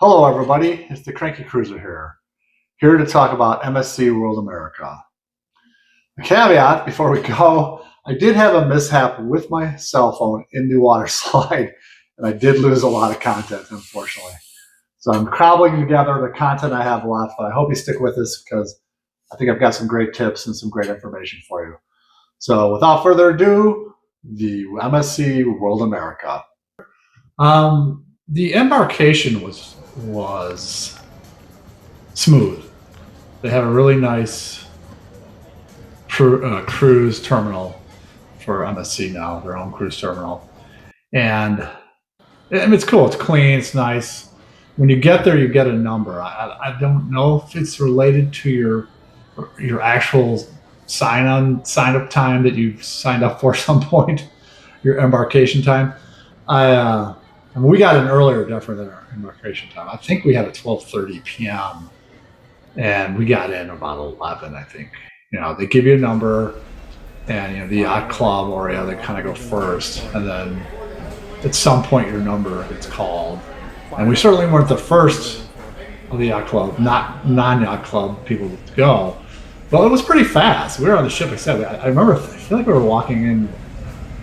Hello everybody, it's the Cranky Cruiser here to talk about MSC World America. A caveat before we go, I did have a mishap with my cell phone in the water slide, and I did lose a lot of content, unfortunately. So I'm cobbling together the content I have left, but I hope you stick with us because I think I've got some great tips and some great information for you. So without further ado, the MSC World America. The embarkation was smooth. They have a really nice cruise terminal for MSC now, their own cruise terminal, and it's cool. It's clean. It's nice. When you get there, you get a number. I don't know if it's related to your actual sign up time that you signed up for at some point, your embarkation time. We got an earlier definitely than our embarkation time. I think we had a 12:30 p.m. and we got in about 11. I think they give you a number, and the yacht club area they kind of go first, and then at some point your number gets called. And we certainly weren't the first of the yacht club, not non-yacht club people to go. Well, it was pretty fast. We were on the ship. I said I remember. I feel like we were walking in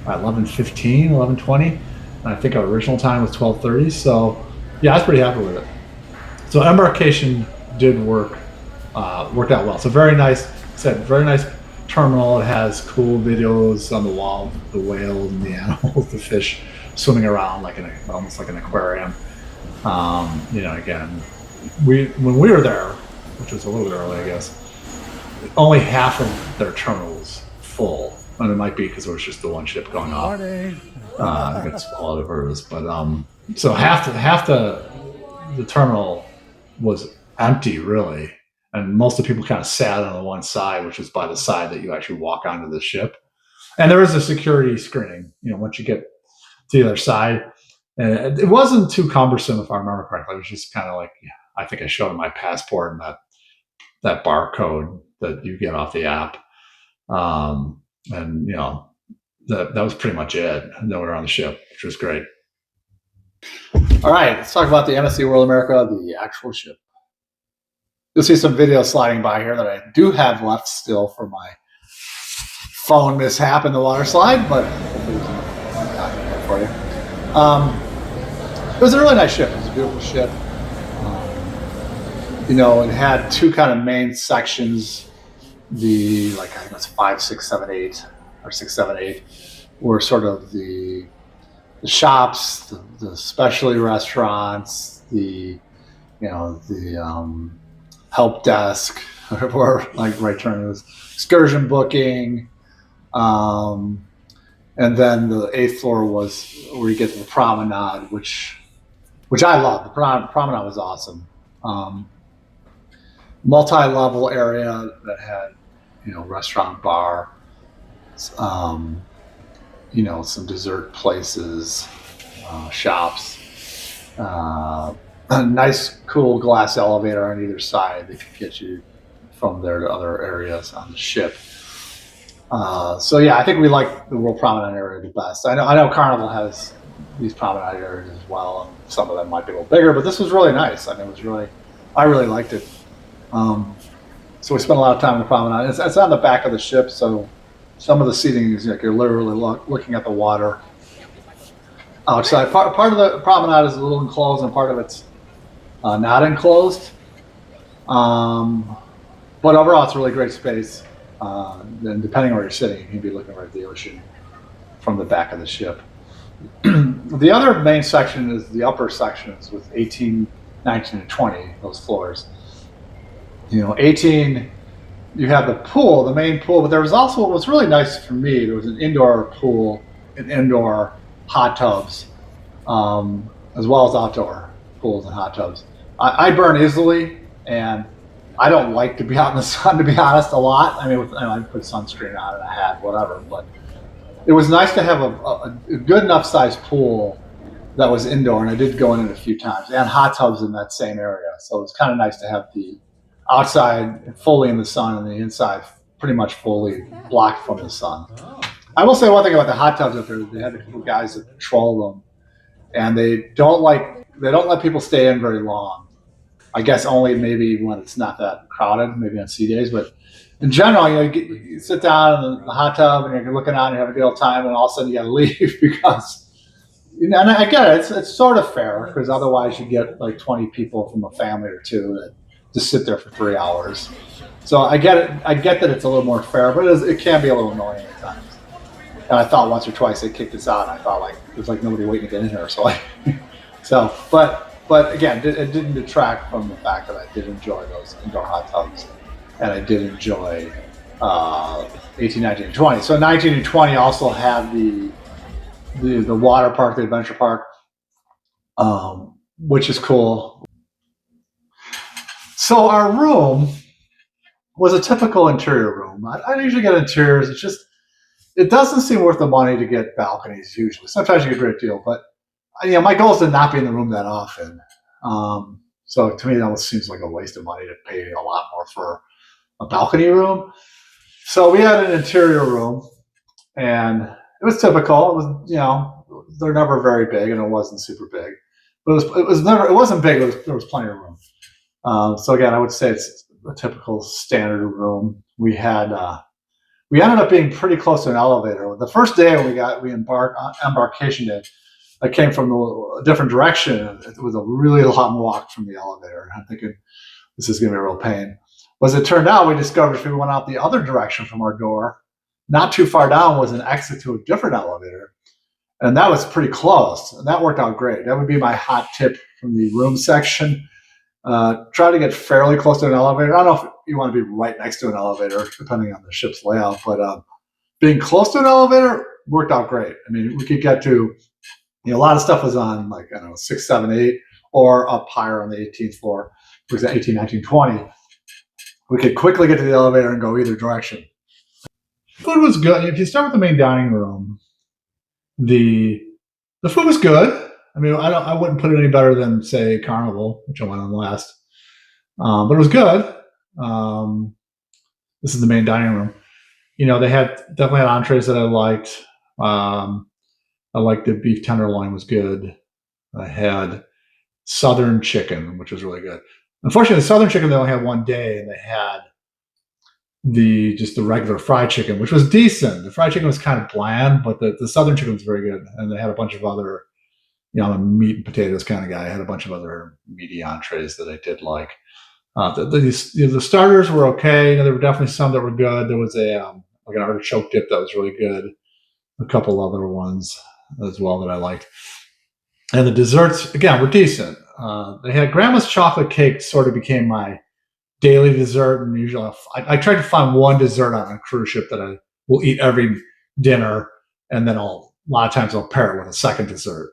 at 11:15, 11:20. I think our original time was 12:30, so yeah, I was pretty happy with it. So embarkation did worked out well. So very nice, very nice terminal. It has cool videos on the wall, the whales and the animals, the fish swimming around almost like an aquarium. Again, when we were there, which was a little bit early, I guess, only half of their terminal was full. And it might be because it was just the one ship going off. I think it's all of hers, but so half the terminal was empty, really, and most of the people kind of sat on the one side, which is by the side that you actually walk onto the ship. And there is a security screening, once you get to the other side, and it wasn't too cumbersome, if I remember correctly. It was just kind of like, I think I showed my passport and that barcode that you get off the app. And that was pretty much it. And then we were on the ship, which was great. All right, let's talk about the MSC World America, the actual ship. You'll see some video sliding by here that I do have left still for my phone mishap in the water slide, but hopefully there's enough document for you. It was a really nice ship. It was a beautiful ship. It had two kind of main sections. I think it's 5, 6, 7, 8, or 6, 7, 8, were sort of the shops, the specialty restaurants, the help desk, or right turn, it was excursion booking, and then the 8th floor was where you get to the promenade, which I love. The promenade was awesome. Multi-level area that had restaurant, bar, some dessert places, shops, a nice cool glass elevator on either side that could get you from there to other areas on the ship. So yeah, I think we like the World Promenade area the best. I know Carnival has these promenade areas as well, and some of them might be a little bigger, but this was really nice. I really liked it. So we spent a lot of time in the promenade. It's on the back of the ship, so some of the seating is you're literally looking at the water outside. Part of the promenade is a little enclosed, and part of it's not enclosed. But overall, it's a really great space. And depending on where you're sitting, you can be looking right at the ocean from the back of the ship. The other main section is the upper sections with 18, 19, and 20, those floors. 18, you have the pool, the main pool, but there was also, what was really nice for me, there was an indoor pool and indoor hot tubs, as well as outdoor pools and hot tubs. I burn easily, and I don't like to be out in the sun, to be honest, a lot. I put sunscreen on and a hat, whatever, but it was nice to have a good enough sized pool that was indoor, and I did go in it a few times, and hot tubs in that same area. So it was kind of nice to have the outside fully in the sun and the inside pretty much fully blocked from the sun. I will say one thing about the hot tubs up there. They have a couple guys that patrol them, and they don't like they don't let people stay in very long. I guess only maybe when it's not that crowded, maybe on sea days. But in general, you sit down in the hot tub and you're looking out and you have a good old time, and all of a sudden you got to leave because, and I get it. It's sort of fair because otherwise you get like 20 people from a family or two that just sit there for 3 hours. So I get it. I get that it's a little more fair, but it can be a little annoying at times. And I thought once or twice they kicked us out. And I thought like there's like nobody waiting to get in here. So but again, it didn't detract from the fact that I did enjoy those indoor hot tubs, and I did enjoy 18, 19, and 20. So 19 and 20 also had the water park, the adventure park, which is cool. So our room was a typical interior room. I usually get interiors. It doesn't seem worth the money to get balconies usually. Sometimes you get a great deal, but my goal is to not be in the room that often. So to me, that almost seems like a waste of money to pay a lot more for a balcony room. So we had an interior room, and it was typical. It was, they're never very big, and it wasn't super big, but it wasn't big. There was plenty of room. So again, I would say it's a typical standard room. We ended up being pretty close to an elevator. The first day we embarked on embarkation day, I came from a different direction. It was a really long walk from the elevator. I'm thinking this is going to be a real pain. As it turned out, we discovered if we went out the other direction from our door, not too far down was an exit to a different elevator. And that was pretty close. And that worked out great. That would be my hot tip from the room section. Try to get fairly close to an elevator. I don't know if you want to be right next to an elevator, depending on the ship's layout, but being close to an elevator worked out great. I mean, we could get to, a lot of stuff was on 6, 7, 8, or up higher on the 18th floor. For example, 18, 19, 20. We could quickly get to the elevator and go either direction. Food was good. If you start with the main dining room, the food was good. I mean, I wouldn't put it any better than, say, Carnival, which I went on last. But it was good. This is the main dining room. They definitely had entrees that I liked. I liked the beef tenderloin was good. I had southern chicken, which was really good. Unfortunately, the southern chicken they only had one day, and they had just the regular fried chicken, which was decent. The fried chicken was kind of bland, but the southern chicken was very good. And they had a bunch of other, I'm a meat and potatoes kind of guy. I had a bunch of other meaty entrees that I did like. The starters were okay. There were definitely some that were good. There was an artichoke dip that was really good. A couple other ones as well that I liked. And the desserts, again, were decent. They had grandma's chocolate cake sort of became my daily dessert. And usually I tried to find one dessert on a cruise ship that I will eat every dinner. And then a lot of times I'll pair it with a second dessert.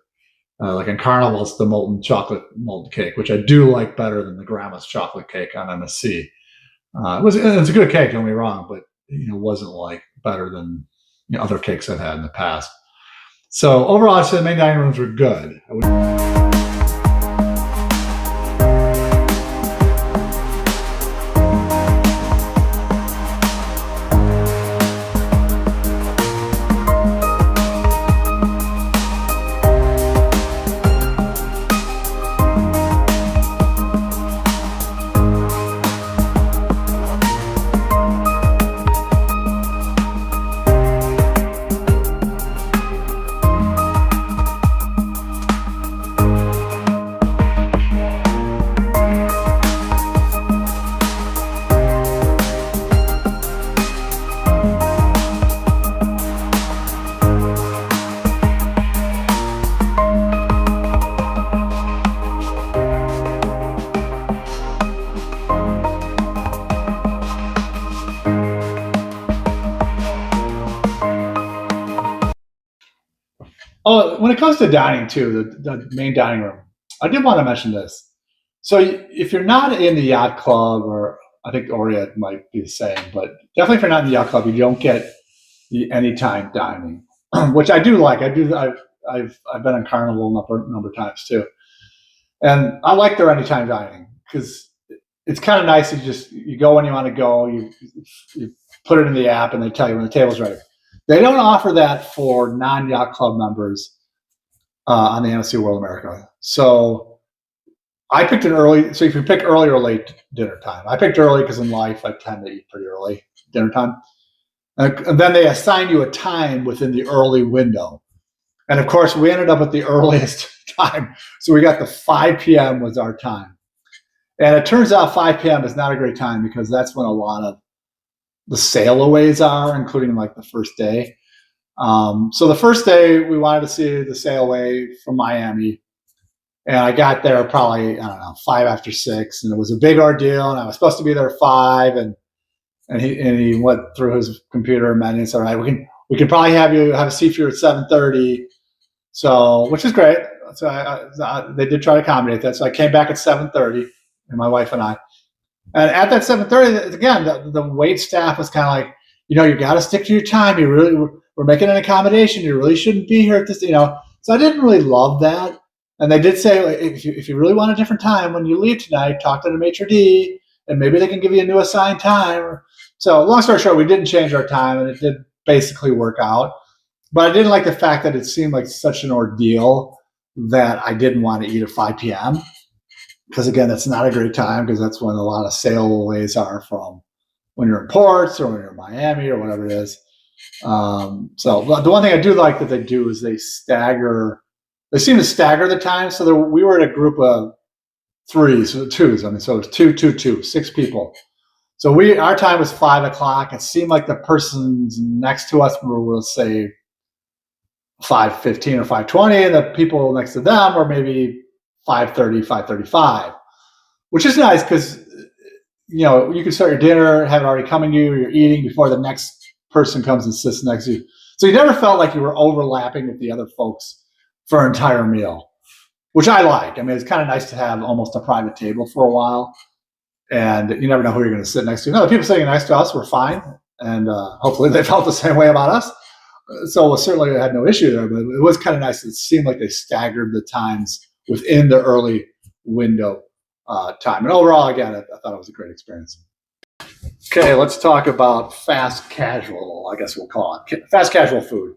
Like in Carnival, it's the molten cake, which I do like better than the grandma's chocolate cake on MSC. It's a good cake, don't get me wrong, but it wasn't like better than other cakes I've had in the past. So overall, I'd say the main dining rooms were good. Oh, when it comes to dining too, the main dining room, I did want to mention this. So if you're not in the yacht club, or I think Orient might be the same, but definitely if you're not in the yacht club, you don't get the anytime dining, which I do like. I've been on Carnival a number of times too, and I like their anytime dining because it's kind of nice. You go when you want to go. You put it in the app, and they tell you when the table's ready. They don't offer that for non-yacht club members on the MSC World America. So I picked an early, so if you pick early or late dinner time, I picked early because in life I tend to eat pretty early dinner time. And then they assign you a time within the early window. And of course, we ended up at the earliest time. So we got the 5 p.m. was our time. And it turns out 5 p.m. is not a great time because that's when a lot of the sailaways are, including like the first day. So the first day we wanted to see the sailaway from Miami. And I got there probably, I don't know, 5 after 6. And it was a big ordeal. And I was supposed to be there at 5. And he went through his computer menu and said, all right, we can probably have a seat for you at 7:30. So, which is great. So they did try to accommodate that. So I came back at 7:30, and my wife and I. And at that 7:30, again, the wait staff was kind of like, you got to stick to your time. We're making an accommodation. You really shouldn't be here at this, So I didn't really love that. And they did say, if you really want a different time when you leave tonight, talk to the maitre d', and maybe they can give you a new assigned time. So long story short, we didn't change our time, and it did basically work out. But I didn't like the fact that it seemed like such an ordeal that I didn't want to eat at 5 p.m. Because, again, that's not a great time because that's when a lot of sailaways are from when you're in ports or when you're in Miami or whatever it is. So the one thing I do like that they do is they seem to stagger the time. So we were in a group of twos. I mean, so it was 2, 6 people. So our time was 5 o'clock. It seemed like the persons next to us were, say, 5:15 or 5:20, and the people next to them were maybe 5:30, 5:35, which is nice because you can start your dinner, have it already coming to you, you're eating before the next person comes and sits next to you. So you never felt like you were overlapping with the other folks for an entire meal, which I like. I mean, it's kind of nice to have almost a private table for a while. And you never know who you're going to sit next to. No, the people sitting next to us were fine, and hopefully they felt the same way about us. So certainly I had no issue there, but it was kind of nice. It seemed like they staggered the times within the early window time. And overall, again, I thought it was a great experience. Okay, let's talk about fast casual, I guess we'll call it. Fast casual food.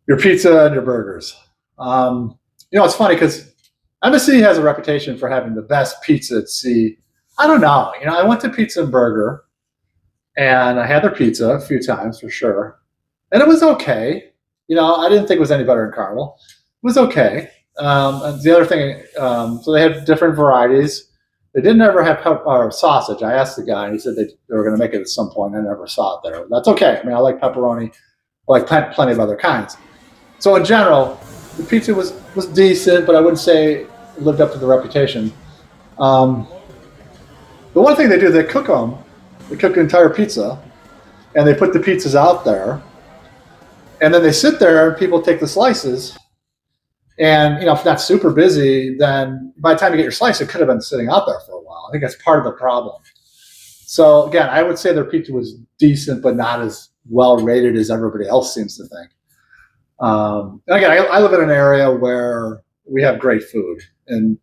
Your pizza and your burgers. It's funny because MSC has a reputation for having the best pizza at sea. I don't know. I went to Pizza and Burger, and I had their pizza a few times for sure. And it was okay. I didn't think it was any better than Carmel. It was okay. And the other thing, so they had different varieties. They didn't ever have sausage. I asked the guy, and he said they were going to make it at some point. I never saw it there. That's okay. I mean, I like pepperoni. I like plenty of other kinds. So in general, the pizza was decent, but I wouldn't say it lived up to the reputation. The one thing they do, they cook them. They cook an entire pizza, and they put the pizzas out there. And then they sit there, and people take the slices. And, if not super busy, then by the time you get your slice, it could have been sitting out there for a while. I think that's part of the problem. So, again, I would say their pizza was decent, but not as well rated as everybody else seems to think. And again, I live in an area where we have great food. And,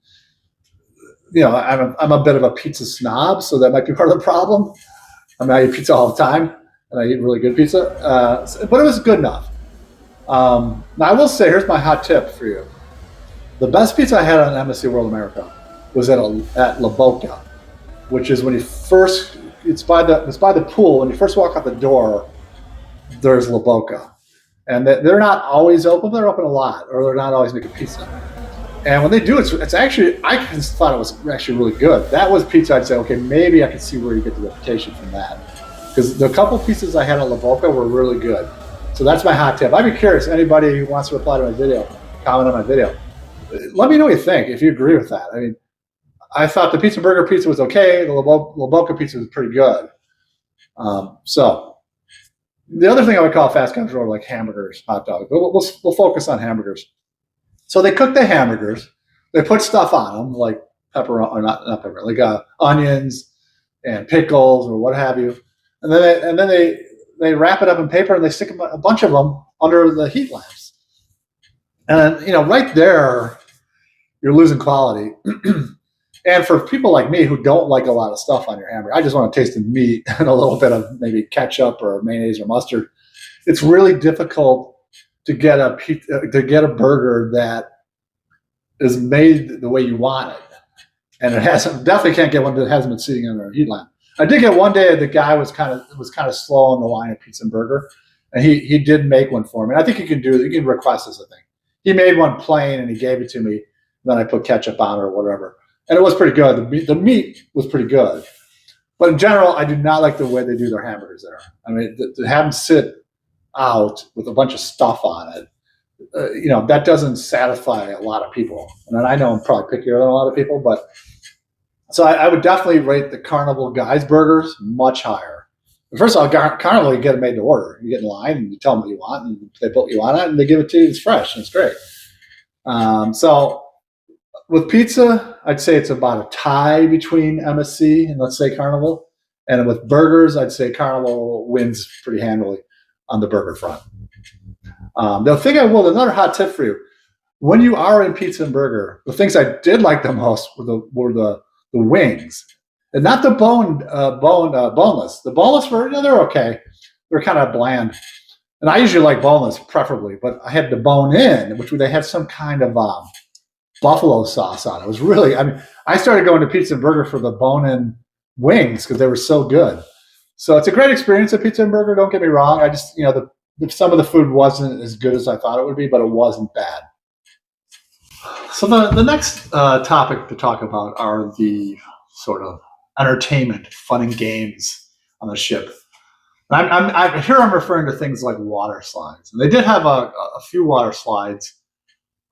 I'm a bit of a pizza snob, so that might be part of the problem. I eat pizza all the time, and I eat really good pizza. But it was good enough. Now, I will say, here's my hot tip for you. The best pizza I had on MSC World America was at La Boca, which is when you first, it's by the pool. When you first walk out the door, there's La Boca. And they're not always open, they're open a lot, or they're not always making pizza. And when they do, it's actually, I just thought it was actually really good. That was pizza I'd say, okay, maybe I could see where you get the reputation from that. Because the couple pieces I had at La Boca were really good. So that's my hot tip. I'd be curious, anybody who wants to reply to my video, comment on my video. Let me know what you think, if you agree with that. I mean, I thought the Pizza Burger pizza was okay. The La Boca pizza was pretty good. So the other thing I would call fast casual are like hamburgers, hot dogs. But we'll focus on hamburgers. So they cook the hamburgers. They put stuff on them like not pepper, like onions and pickles or what have you. And then they wrap it up in paper and they stick a bunch of them under the heat lamps. And right there, you're losing quality. And for people like me who don't like a lot of stuff on your hamburger, I just want to taste the meat and a little bit of maybe ketchup or mayonnaise or mustard. It's really difficult to get a burger that is made the way you want it. and it hasn't definitely can't get one that hasn't been sitting under a heat lamp. I did get one day. The guy was kind of slow on the line at Pizza and Burger, and he did make one for me. And I think you can request this. I think he made one plain and he gave it to me. Then I put ketchup on it or whatever, and it was pretty good. The meat was pretty good, but in general, I do not like the way they do their hamburgers there. I mean, to have them sit out with a bunch of stuff on it, that doesn't satisfy a lot of people. And I know I'm probably pickier than a lot of people, but so I would definitely rate the Carnival Guys burgers much higher. First of all, Carnival, you get it made to order. You get in line and you tell them what you want, and they put what you want on it, and they give it to you. It's fresh and it's great. So with pizza, I'd say it's about a tie between MSC and let's say Carnival. And with burgers, I'd say Carnival wins pretty handily on the burger front. Another hot tip for you: when you are in pizza and burger, the things I did like the most were the wings, and not the boneless. The boneless were they're okay. They're kind of bland, and I usually like boneless preferably. But I had the bone in, which they had some kind of buffalo sauce on it. It was really. I started going to Pizza and Burger for the bone in wings because they were so good. So it's a great experience at Pizza and Burger. Don't get me wrong. I just some of the food wasn't as good as I thought it would be, but it wasn't bad. So the next topic to talk about are the sort of entertainment, fun and games on the ship. I'm referring to things like water slides. And they did have a few water slides.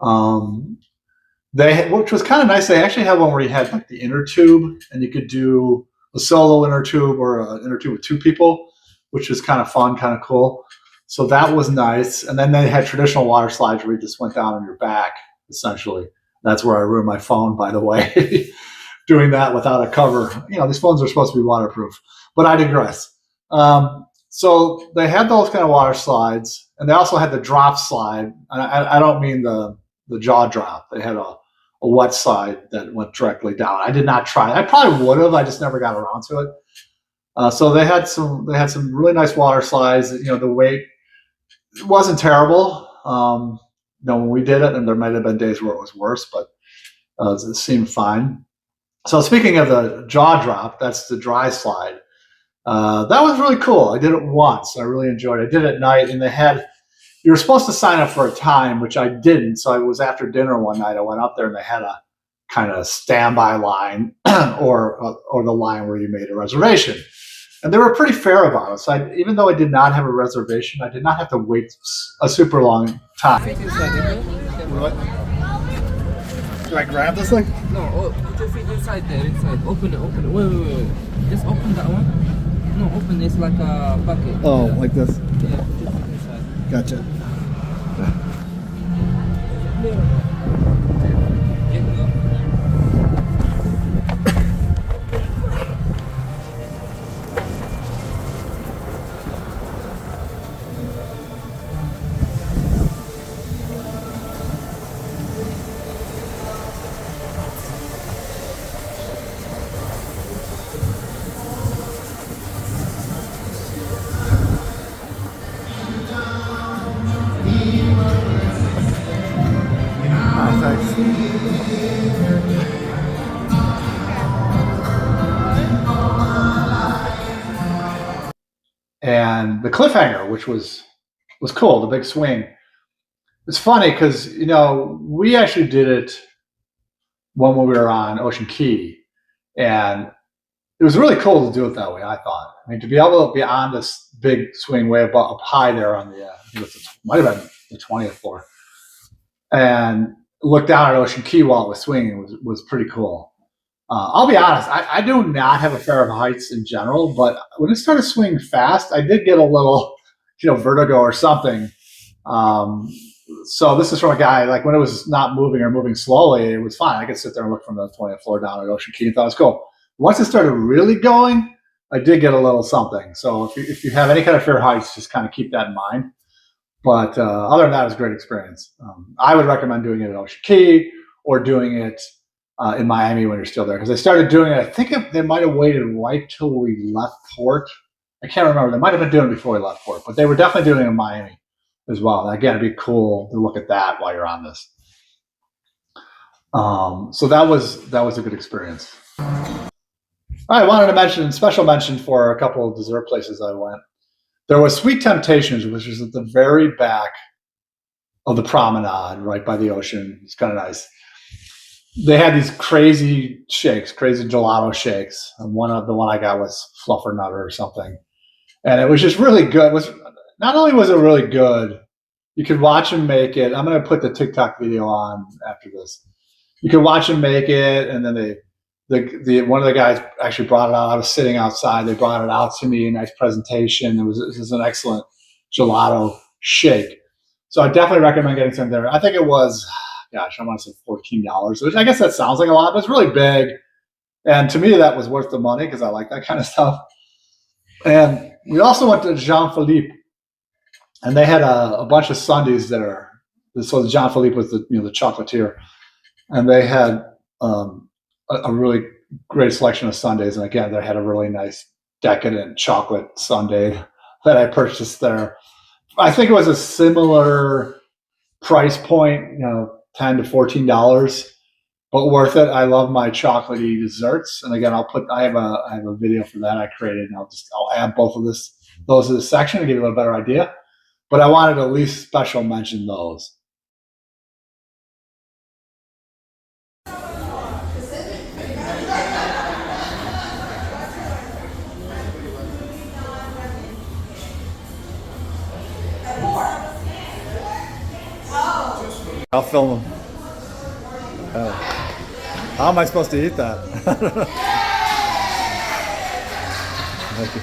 Which was kind of nice. They actually had one where you had like the inner tube, and you could do a solo inner tube or an inner tube with two people, which was kind of fun, kind of cool. So that was nice. And then they had traditional water slides where you just went down on your back, essentially. That's where I ruined my phone, by the way, doing that without a cover. These phones are supposed to be waterproof, but I digress. So they had those kind of water slides, and they also had the drop slide. I don't mean the jaw drop. They had a wet slide that went directly down. I did not try it. I probably would have. I just never got around to it. So they had some really nice water slides. The wait wasn't terrible. When we did it, and there might have been days where it was worse, but it seemed fine. So speaking of the jaw drop, that's the dry slide. That was really cool. I did it once. I really enjoyed it. I did it at night, and you were supposed to sign up for a time, which I didn't. So it was after dinner one night. I went up there, and they had a kind of standby line or the line where you made a reservation. And they were pretty fair about it. So even though I did not have a reservation, I did not have to wait a super long time. What? Do I grab this thing? No, put your feet inside there, inside. Open it. Wait. Just open that one. No, open it's like a bucket. Oh, like this? Yeah, put your feet inside. Gotcha. And the cliffhanger, which was cool, the big swing. It's funny because we actually did it when we were on Ocean Key, and it was really cool to do it that way. I thought. I mean, to be able to be on this big swing way up high there on the might have been the 20th floor, and look down at Ocean Key while it was swinging was pretty cool. I'll be honest, I do not have a fear of heights in general, but when it started swinging fast, I did get a little, vertigo or something. So this is from a guy, like when it was not moving or moving slowly, it was fine. I could sit there and look from the 20th floor down at Ocean Key and thought it was cool. Once it started really going, I did get a little something. So if you have any kind of fear of heights, just kind of keep that in mind. But other than that, it was a great experience. I would recommend doing it at Ocean Key or doing it in Miami when you're still there, because they started doing it. I think they might have waited right till we left port. I can't remember. They might have been doing it before we left port, but they were definitely doing it in Miami as well. And again, it'd be cool to look at that while you're on this. So that was a good experience. I wanted to mention special mention for a couple of dessert places I went. There was Sweet Temptations, which is at the very back of the promenade, right by the ocean. It's kind of nice. They had these crazy shakes, crazy gelato shakes. And the one I got was Fluffernutter or something, and it was just really good. It was not only was it really good, you could watch them make it. I'm going to put the TikTok video on after this. You could watch them make it, and then the one of the guys actually brought it out. I was sitting outside. They brought it out to me. Nice presentation. It was an excellent gelato shake. So I definitely recommend getting some there. I think it was, gosh, I want to say $14, which I guess that sounds like a lot, but it's really big. And to me, that was worth the money because I like that kind of stuff. And we also went to Jean Philippe, and they had a bunch of sundaes there. So Jean Philippe was the chocolatier, and they had a really great selection of sundaes. And again, they had a really nice decadent chocolate sundae that I purchased there. I think it was a similar price point, $10 to $14, but worth it. I love my chocolatey desserts, and again, I have a video for that I created, and I'll add both of those to this section to give you a little better idea. But I wanted to at least special mention those. I'll film them. How am I supposed to eat that? Thank you.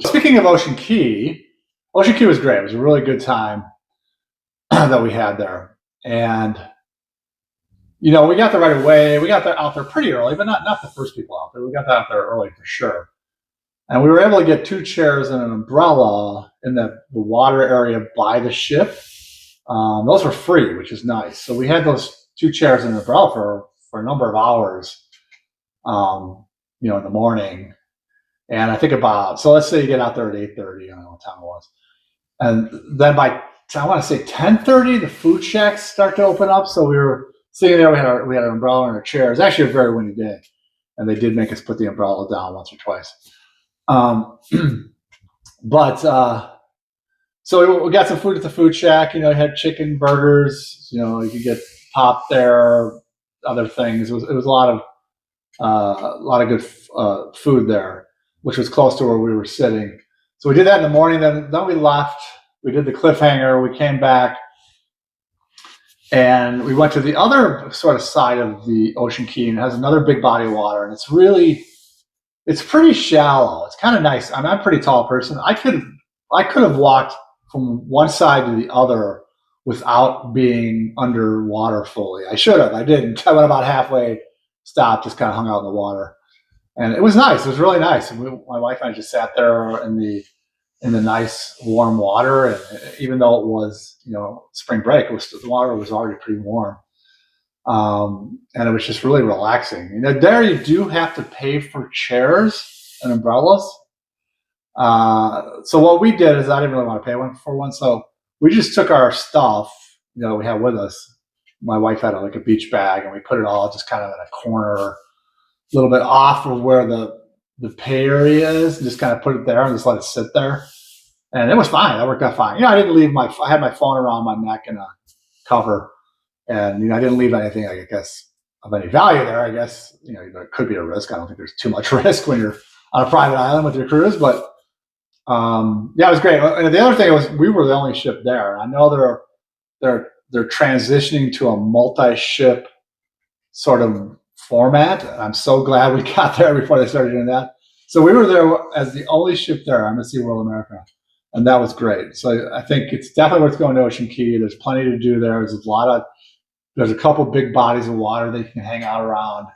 Speaking of Ocean Key was great. It was a really good time that we had there. And, we got there right away. We got out there pretty early, but not the first people out there. We got out there early for sure. And we were able to get 2 chairs and an umbrella in the water area by the ship. Those were free, which is nice. So we had those 2 chairs and an umbrella for a number of hours, in the morning. And I think so let's say you get out there at 8:30, I don't know what time it was. And then by, I want to say 10:30, the food shacks start to open up. So we were sitting there, we had an umbrella and a chair. It was actually a very windy day. And they did make us put the umbrella down once or twice. So we got some food at the food shack. Had chicken burgers. You could get pop there, other things. It was a lot of good food there, which was close to where we were sitting. So we did that in the morning. Then we left. We did the cliffhanger. We came back, and we went to the other sort of side of the Ocean Key, and it has another big body of water, and it's pretty shallow. It's kind of nice. I'm a pretty tall person. I could have walked from one side to the other without being underwater fully. I should have. I didn't. I went about halfway, stopped, just kind of hung out in the water. And it was nice. It was really nice. And my wife and I just sat there in the nice warm water. And even though it was, spring break, the water was already pretty warm. And it was just really relaxing. There you do have to pay for chairs and umbrellas. So what we did is I didn't really want to pay for one. So we just took our stuff, we had with us. My wife had a beach bag, and we put it all just kind of in a corner, a little bit off of where the pay area is, and just kind of put it there and just let it sit there. And it was fine. That worked out fine. I didn't leave I had my phone around my neck in a cover, and I didn't leave anything, I guess, of any value there. I guess, there could be a risk. I don't think there's too much risk when you're on a private island with your cruise, but it was great. And the other thing was we were the only ship there. I know they're transitioning to a multi-ship sort of format. I'm so glad we got there before they started doing that. So we were there as the only ship there, MSC World America, and that was great. So I think it's definitely worth going to Ocean Key. There's plenty to do there. There's a couple big bodies of water that you can hang out around,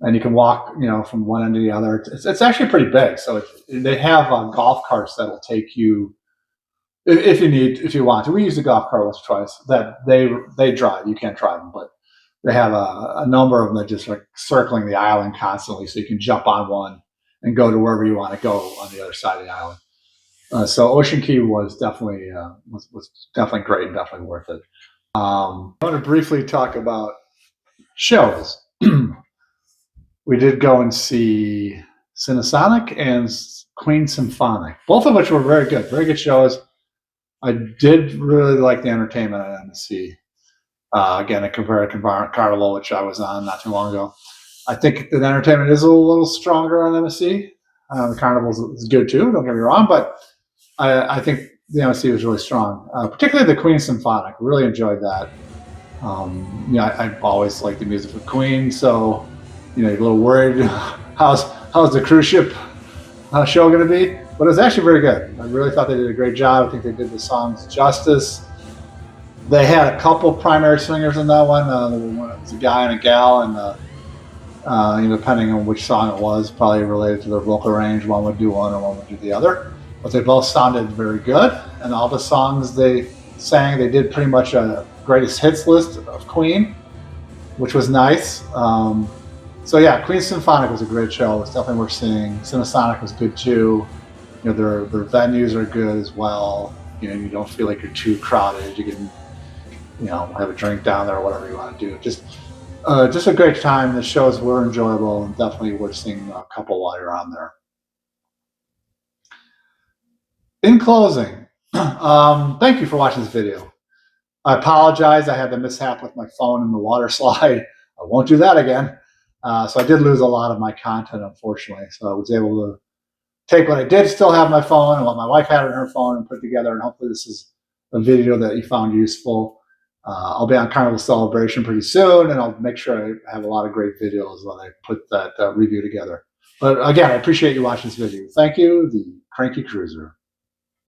and you can walk, from one end to the other. It's actually pretty big. So they have golf carts that'll take you if you want to. We use the golf cart once or twice. That they drive. You can't drive them, but they have a number of them that just like circling the island constantly, so you can jump on one and go to wherever you want to go on the other side of the island. So Ocean Key was definitely was definitely great and definitely worth it. I want to briefly talk about shows. We did go and see Cinesonic and Queen Symphonic, both of which were very good shows. I did really like the entertainment at MSC. Again, I compared to Carnival, which I was on not too long ago. I think the entertainment is a little stronger on MSC. The Carnival is good too, don't get me wrong, but I think the MSC was really strong, particularly the Queen Symphonic. Really enjoyed that. I've always liked the music of Queen, so you're a little worried how's the cruise ship show going to be, but it was actually very good. I really thought they did a great job. I think they did the songs justice. They had a couple primary singers in that one. It was a guy and a gal, and depending on which song it was, probably related to their vocal range. One would do one, and one would do the other. But they both sounded very good, and all the songs they sang, they did pretty much a greatest hits list of Queen, which was nice. So yeah, Queen Symphonic was a great show. It was definitely worth seeing. Cinesonic was good too. Their venues are good as well. You don't feel like you're too crowded. You can, have a drink down there or whatever you want to do. Just a great time. The shows were enjoyable and definitely worth seeing a couple while you're on there. In closing, thank you for watching this video. I apologize. I had the mishap with my phone in the water slide. I won't do that again. So I did lose a lot of my content, unfortunately. So I was able to take what I did still have on my phone and what my wife had on her phone and put together. And hopefully this is a video that you found useful. I'll be on Carnival Celebration pretty soon, and I'll make sure I have a lot of great videos when I put that review together. But again, I appreciate you watching this video. Thank you, the Cranky Cruiser.